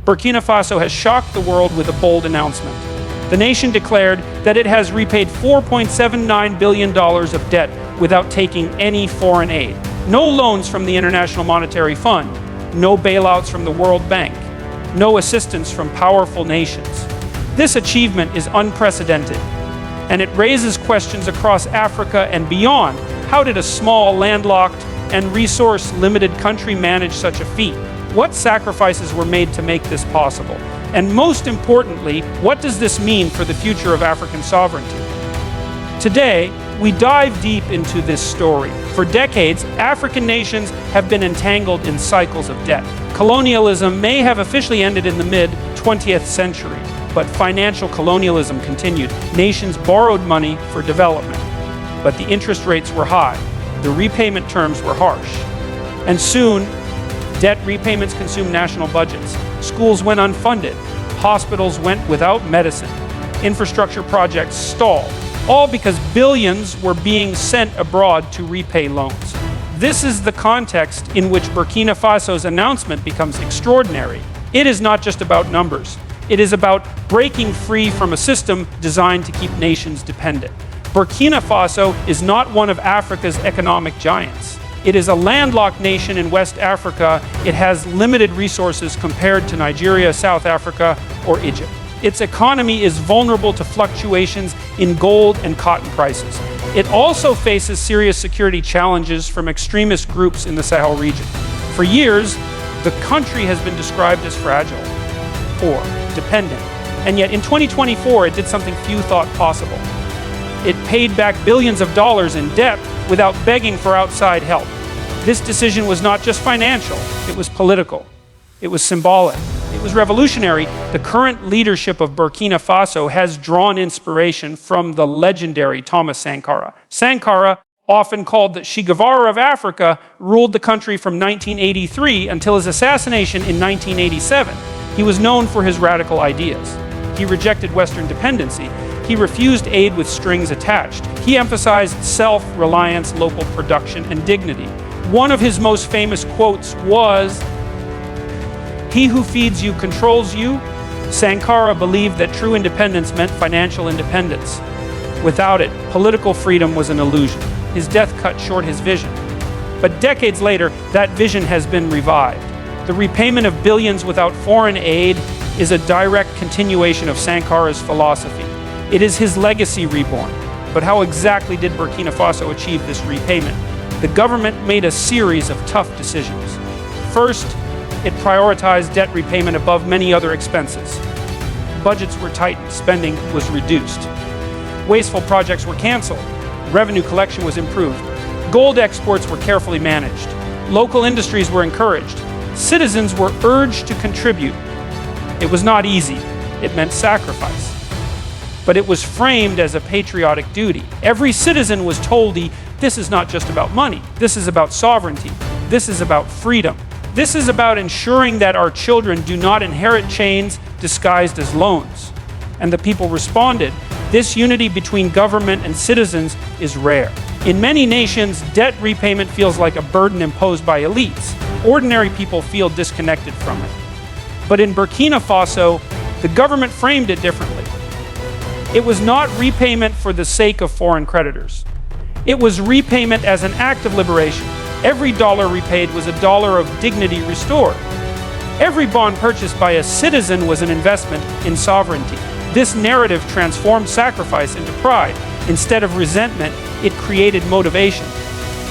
Burkina Faso has shocked the world with a bold announcement. The nation declared that it has repaid $4.79 billion of debt without taking any foreign aid. No loans from the International Monetary Fund, no bailouts from the World Bank, no assistance from powerful nations. This achievement is unprecedented, and it raises questions across Africa and beyond. How did a small, landlocked, and resource-limited country manage such a feat? What sacrifices were made to make this possible? And most importantly, what does this mean for the future of African sovereignty? Today, we dive deep into this story. For decades, African nations have been entangled in cycles of debt. Colonialism may have officially ended in the mid-20th century, but financial colonialism continued. Nations borrowed money for development, but the interest rates were high. The repayment terms were harsh. And soon, debt repayments consumed national budgets. Schools went unfunded. Hospitals went without medicine. Infrastructure projects stalled, all because billions were being sent abroad to repay loans. This is the context in which Burkina Faso's announcement becomes extraordinary. It is not just about numbers. It is about breaking free from a system designed to keep nations dependent. Burkina Faso is not one of Africa's economic giants. It is a landlocked nation in West Africa. It has limited resources compared to Nigeria, South Africa, or Egypt. Its economy is vulnerable to fluctuations in gold and cotton prices. It also faces serious security challenges from extremist groups in the Sahel region. For years, the country has been described as fragile, poor, dependent, and yet in 2024 it did something few thought possible. It paid back billions of dollars in debt without begging for outside help. This decision was not just financial, it was political, it was symbolic, it was revolutionary. The current leadership of Burkina Faso has drawn inspiration from the legendary Thomas Sankara. Sankara, often called the Che Guevara of Africa, ruled the country from 1983 until his assassination in 1987. He was known for his radical ideas. He rejected Western dependency. He refused aid with strings attached. He emphasized self-reliance, local production, and dignity. One of his most famous quotes was, "He who feeds you controls you." Sankara believed that true independence meant financial independence. Without it, political freedom was an illusion. His death cut short his vision. But decades later, that vision has been revived. The repayment of billions without foreign aid is a direct continuation of Sankara's philosophy. It is his legacy reborn. But how exactly did Burkina Faso achieve this repayment? The government made a series of tough decisions. First, it prioritized debt repayment above many other expenses. Budgets were tightened, spending was reduced. Wasteful projects were canceled. Revenue collection was improved. Gold exports were carefully managed. Local industries were encouraged. Citizens were urged to contribute. It was not easy. It meant sacrifice. But it was framed as a patriotic duty. Every citizen was told, this is not just about money. This is about sovereignty. This is about freedom. This is about ensuring that our children do not inherit chains disguised as loans. And the people responded. This unity between government and citizens is rare. In many nations, debt repayment feels like a burden imposed by elites. Ordinary people feel disconnected from it. But in Burkina Faso, the government framed it differently. It was not repayment for the sake of foreign creditors. It was repayment as an act of liberation. Every dollar repaid was a dollar of dignity restored. Every bond purchased by a citizen was an investment in sovereignty. This narrative transformed sacrifice into pride. Instead of resentment, it created motivation.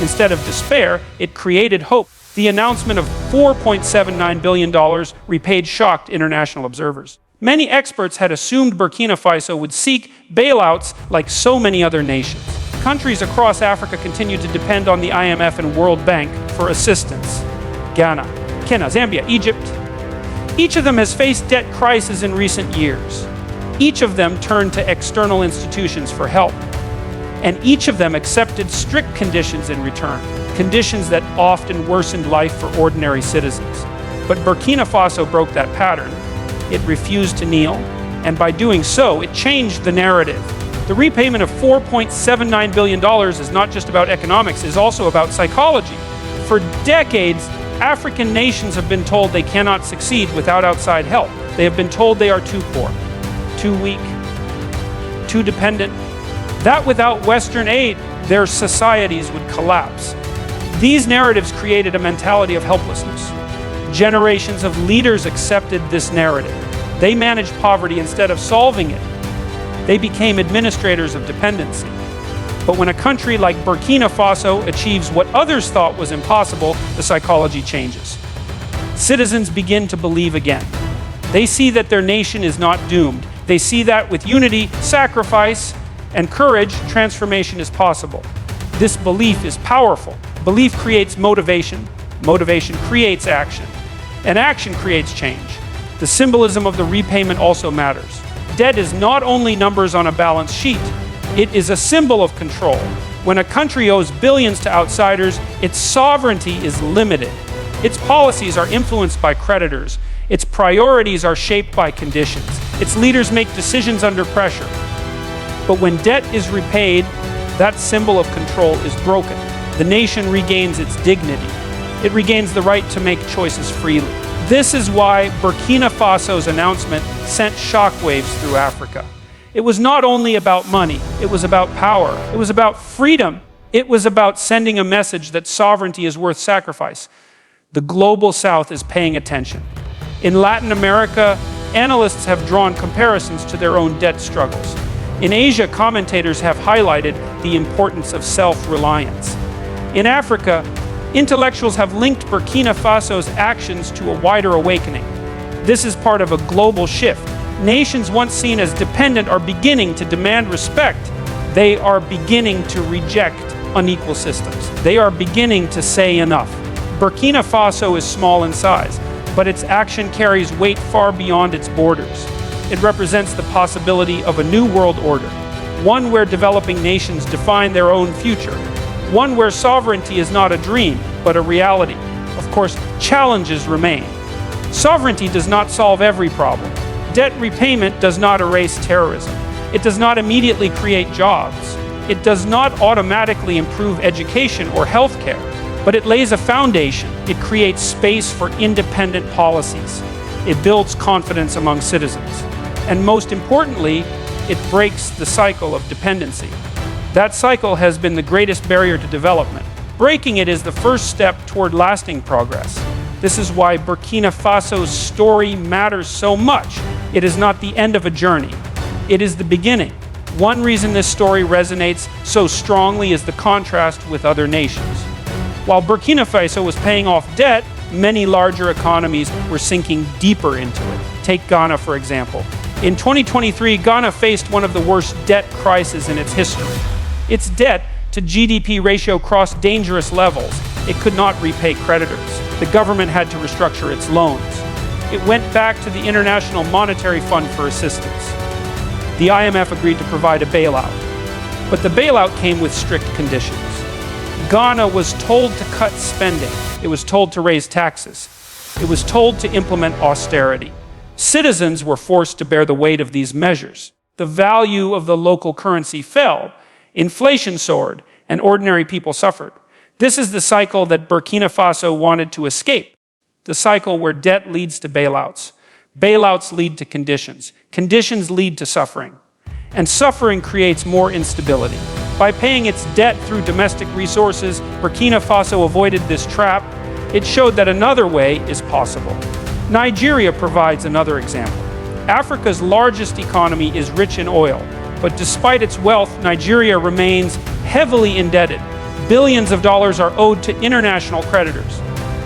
Instead of despair, it created hope. The announcement of $4.79 billion repaid shocked international observers. Many experts had assumed Burkina Faso would seek bailouts like so many other nations. Countries across Africa continue to depend on the IMF and World Bank for assistance. Ghana, Kenya, Zambia, Egypt. Each of them has faced debt crises in recent years. Each of them turned to external institutions for help. And each of them accepted strict conditions in return, conditions that often worsened life for ordinary citizens. But Burkina Faso broke that pattern. It refused to kneel, and by doing so, it changed the narrative. The repayment of $4.79 billion is not just about economics, it's also about psychology. For decades, African nations have been told they cannot succeed without outside help. They have been told they are too poor, too weak, too dependent, that without Western aid, their societies would collapse. These narratives created a mentality of helplessness. Generations of leaders accepted this narrative. They managed poverty instead of solving it. They became administrators of dependency. But when a country like Burkina Faso achieves what others thought was impossible, the psychology changes. Citizens begin to believe again. They see that their nation is not doomed. They see that with unity, sacrifice, and courage, transformation is possible. This belief is powerful. Belief creates motivation. Motivation creates action. And action creates change. The symbolism of the repayment also matters. Debt is not only numbers on a balance sheet. It is a symbol of control. When a country owes billions to outsiders, its sovereignty is limited. Its policies are influenced by creditors. Its priorities are shaped by conditions. Its leaders make decisions under pressure. But when debt is repaid, that symbol of control is broken. The nation regains its dignity. It regains the right to make choices freely. This is why Burkina Faso's announcement sent shockwaves through Africa. It was not only about money, it was about power, it was about freedom, it was about sending a message that sovereignty is worth sacrifice. The global South is paying attention. In Latin America, analysts have drawn comparisons to their own debt struggles. In Asia, commentators have highlighted the importance of self-reliance. In Africa, intellectuals have linked Burkina Faso's actions to a wider awakening. This is part of a global shift. Nations once seen as dependent are beginning to demand respect. They are beginning to reject unequal systems. They are beginning to say enough. Burkina Faso is small in size, but its action carries weight far beyond its borders. It represents the possibility of a new world order, one where developing nations define their own future, one where sovereignty is not a dream, but a reality. Of course, challenges remain. Sovereignty does not solve every problem. Debt repayment does not erase terrorism. It does not immediately create jobs. It does not automatically improve education or healthcare, but it lays a foundation. It creates space for independent policies. It builds confidence among citizens. And most importantly, it breaks the cycle of dependency. That cycle has been the greatest barrier to development. Breaking it is the first step toward lasting progress. This is why Burkina Faso's story matters so much. It is not the end of a journey. It is the beginning. One reason this story resonates so strongly is the contrast with other nations. While Burkina Faso was paying off debt, many larger economies were sinking deeper into it. Take Ghana, for example. In 2023, Ghana faced one of the worst debt crises in its history. Its debt to GDP ratio crossed dangerous levels. It could not repay creditors. The government had to restructure its loans. It went back to the International Monetary Fund for assistance. The IMF agreed to provide a bailout. But the bailout came with strict conditions. Ghana was told to cut spending. It was told to raise taxes. It was told to implement austerity. Citizens were forced to bear the weight of these measures. The value of the local currency fell. Inflation soared, and ordinary people suffered. This is the cycle that Burkina Faso wanted to escape. The cycle where debt leads to bailouts. Bailouts lead to conditions. Conditions lead to suffering. And suffering creates more instability. By paying its debt through domestic resources, Burkina Faso avoided this trap. It showed that another way is possible. Nigeria provides another example. Africa's largest economy is rich in oil, but despite its wealth, Nigeria remains heavily indebted. Billions of dollars are owed to international creditors.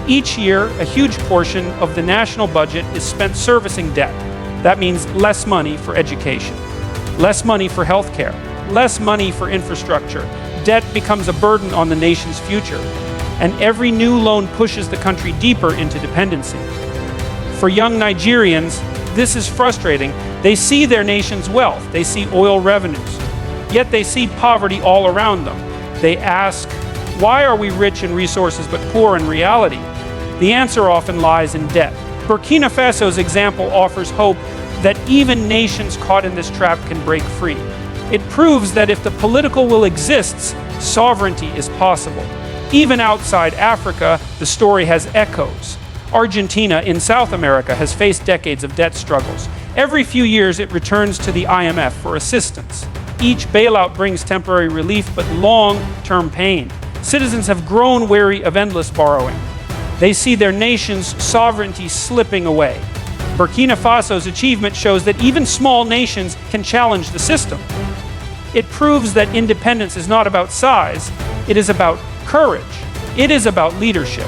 Each year, a huge portion of the national budget is spent servicing debt. That means less money for education, less money for healthcare, less money for infrastructure. Debt becomes a burden on the nation's future, and every new loan pushes the country deeper into dependency. For young Nigerians, this is frustrating. They see their nation's wealth, they see oil revenues, yet they see poverty all around them. They ask, why are we rich in resources but poor in reality? The answer often lies in debt. Burkina Faso's example offers hope that even nations caught in this trap can break free. It proves that if the political will exists, sovereignty is possible. Even outside Africa, the story has echoes. Argentina in South America has faced decades of debt struggles. Every few years, it returns to the IMF for assistance. Each bailout brings temporary relief, but long-term pain. Citizens have grown weary of endless borrowing. They see their nation's sovereignty slipping away. Burkina Faso's achievement shows that even small nations can challenge the system. It proves that independence is not about size, it is about courage. It is about leadership.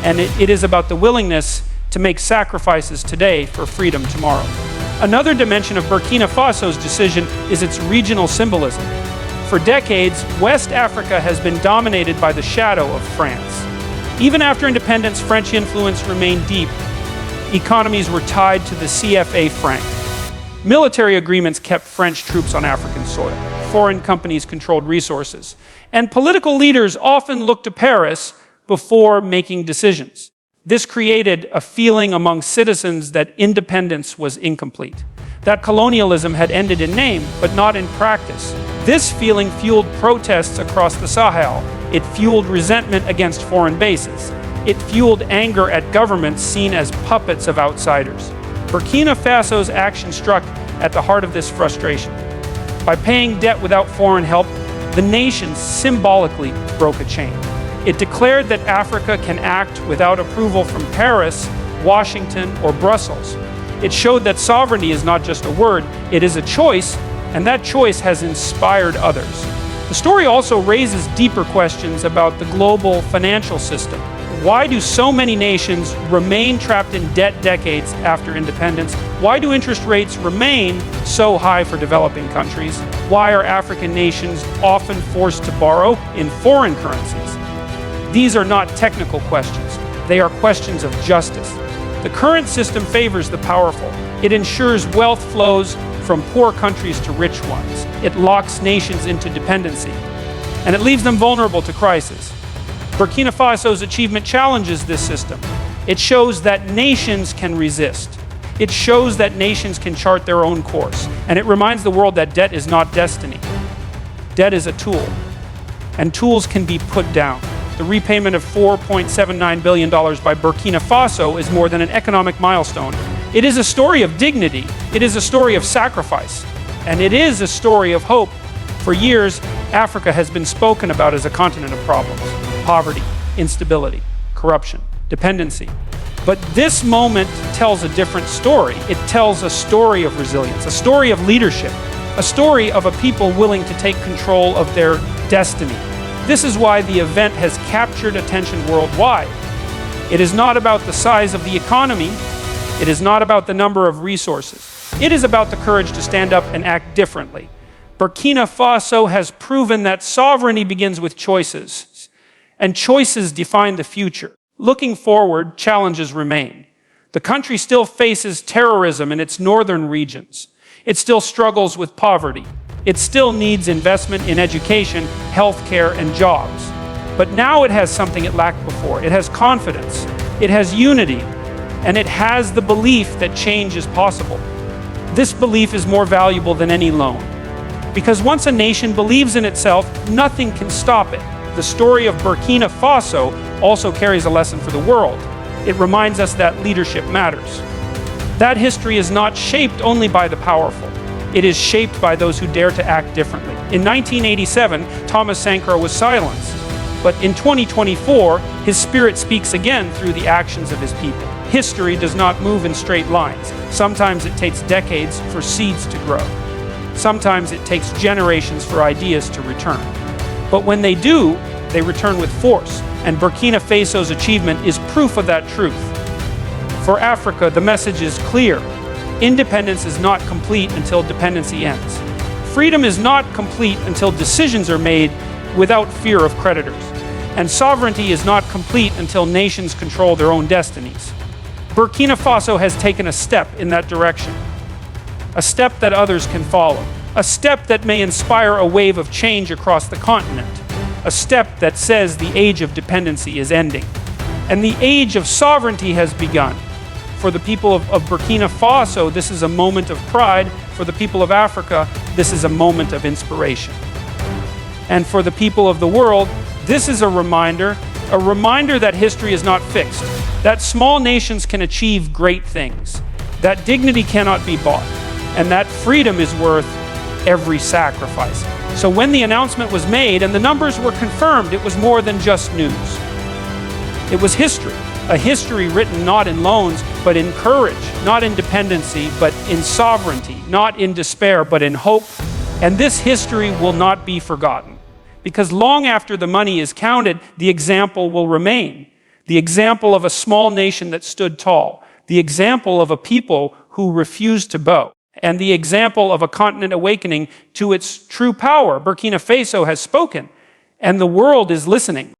And it is about the willingness to make sacrifices today for freedom tomorrow. Another dimension of Burkina Faso's decision is its regional symbolism. For decades, West Africa has been dominated by the shadow of France. Even after independence, French influence remained deep. Economies were tied to the CFA franc. Military agreements kept French troops on African soil. Foreign companies controlled resources. And political leaders often looked to Paris before making decisions. This created a feeling among citizens that independence was incomplete, that colonialism had ended in name, but not in practice. This feeling fueled protests across the Sahel. It fueled resentment against foreign bases. It fueled anger at governments seen as puppets of outsiders. Burkina Faso's action struck at the heart of this frustration. By paying debt without foreign help, the nation symbolically broke a chain. It declared that Africa can act without approval from Paris, Washington, or Brussels. It showed that sovereignty is not just a word, it is a choice, and that choice has inspired others. The story also raises deeper questions about the global financial system. Why do so many nations remain trapped in debt decades after independence? Why do interest rates remain so high for developing countries? Why are African nations often forced to borrow in foreign currencies? These are not technical questions. They are questions of justice. The current system favors the powerful. It ensures wealth flows from poor countries to rich ones. It locks nations into dependency, and it leaves them vulnerable to crisis. Burkina Faso's achievement challenges this system. It shows that nations can resist. It shows that nations can chart their own course. And it reminds the world that debt is not destiny. Debt is a tool, and tools can be put down. The repayment of $4.79 billion by Burkina Faso is more than an economic milestone. It is a story of dignity. It is a story of sacrifice. And it is a story of hope. For years, Africa has been spoken about as a continent of problems. Poverty, instability, corruption, dependency. But this moment tells a different story. It tells a story of resilience, a story of leadership, a story of a people willing to take control of their destiny. This is why the event has captured attention worldwide. It is not about the size of the economy. It is not about the number of resources. It is about the courage to stand up and act differently. Burkina Faso has proven that sovereignty begins with choices, and choices define the future. Looking forward, challenges remain. The country still faces terrorism in its northern regions. It still struggles with poverty. It still needs investment in education, healthcare, and jobs. But now it has something it lacked before. It has confidence, it has unity, and it has the belief that change is possible. This belief is more valuable than any loan. Because once a nation believes in itself, nothing can stop it. The story of Burkina Faso also carries a lesson for the world. It reminds us that leadership matters. That history is not shaped only by the powerful. It is shaped by those who dare to act differently. In 1987, Thomas Sankara was silenced. But in 2024, his spirit speaks again through the actions of his people. History does not move in straight lines. Sometimes it takes decades for seeds to grow. Sometimes it takes generations for ideas to return. But when they do, they return with force. And Burkina Faso's achievement is proof of that truth. For Africa, the message is clear. Independence is not complete until dependency ends. Freedom is not complete until decisions are made without fear of creditors. And sovereignty is not complete until nations control their own destinies. Burkina Faso has taken a step in that direction. A step that others can follow. A step that may inspire a wave of change across the continent. A step that says the age of dependency is ending. And the age of sovereignty has begun. For the people of Burkina Faso, this is a moment of pride. For the people of Africa, this is a moment of inspiration. And for the people of the world, This is a reminder that history is not fixed, that small nations can achieve great things, that dignity cannot be bought, and that freedom is worth every sacrifice. So when the announcement was made and the numbers were confirmed, it was more than just news. It was history, a history written not in loans, but in courage, not in dependency, but in sovereignty, not in despair, but in hope. And this history will not be forgotten, because long after the money is counted, the example will remain. The example of a small nation that stood tall, the example of a people who refused to bow, and the example of a continent awakening to its true power. Burkina Faso has spoken, and the world is listening.